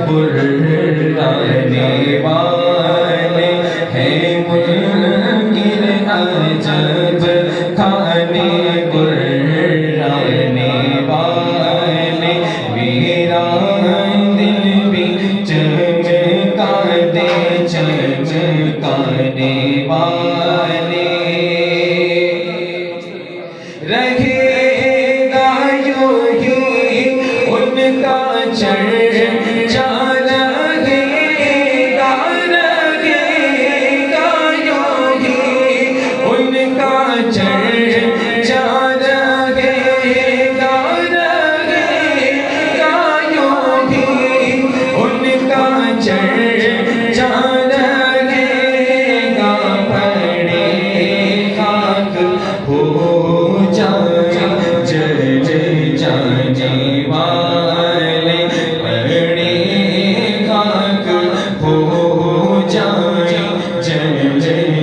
برانے والے ہیں منکر عجب کھانے برانے والے ویران دل بھی چمکا دے چمکانے والے رہے گا یوں ہی ان کا چرچا رہے گا یوں ہی ان کا چرچا رہے گا یوں ہی ان کا چرچا رہے گا پڑے خاک ہو جانے والے پڑے خاک ہو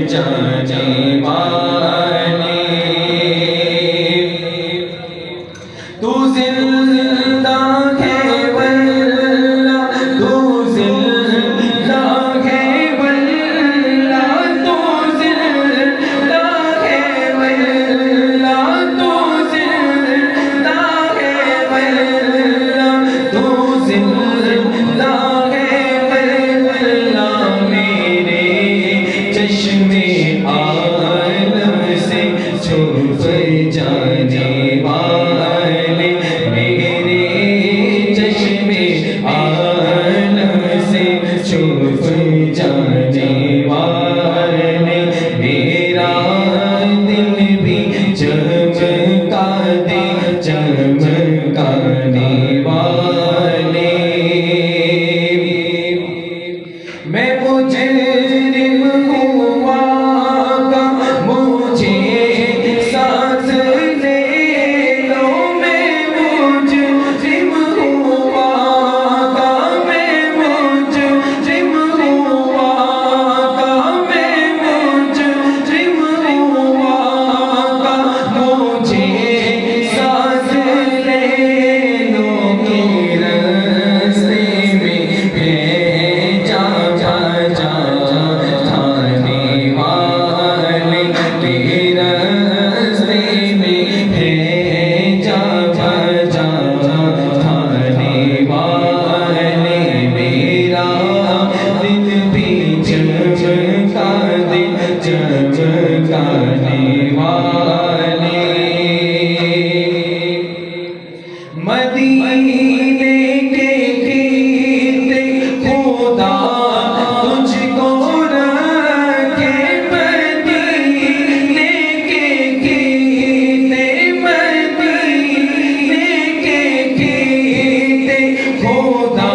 جانے والے تو زندہ ہے واللہ تو زندہ ہے واللہ تو زندہ ہے واللہ تو زندہ ہے واللہ تو زندہ ہے واللہ میرے چشمے عالم سے چھپ جانے والے میرے چشمے عالم سے چھپ جانے والے میرا دل بھی چمکا دے چمکانے والے میں مجرم ہوا گا مجھے ساتھ لے لو میں مجرم ہوا گا میں مجرم ہوا گا میں مجرم ہوا گا مجھے ساتھ لے لو کہ راستے میں بھیجا جانے والے کہ راستے میں بھیجا جانے والے میرا دل بھی چمکا دے چمکانے والے مدینے کے کھیتے خدا تجھ کو رکھے مدینے کے کھیتے مدینے کے کھیتے خدا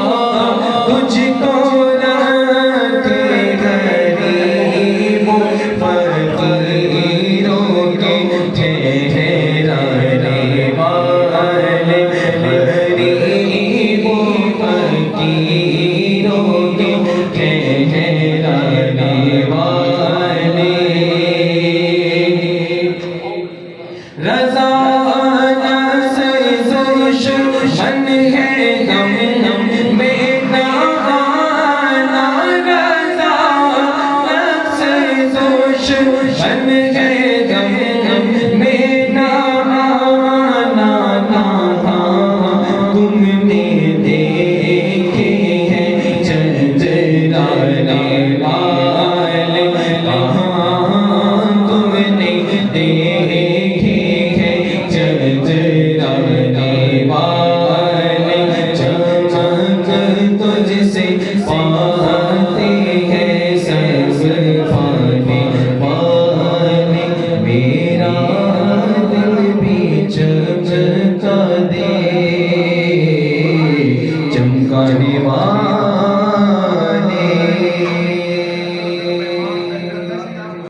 تجھ کو رکھے غریبوں فقیروں کے ٹھہرانے والے غریبوں فقیروں کے ٹھہرانے والے رضا سے دشمن ہے غم میں نہ آنا رضا سے دشمن ہے غم میں نہ آنا تم نے دیکھے ہیں چنچلانے والے تم نے دیکھے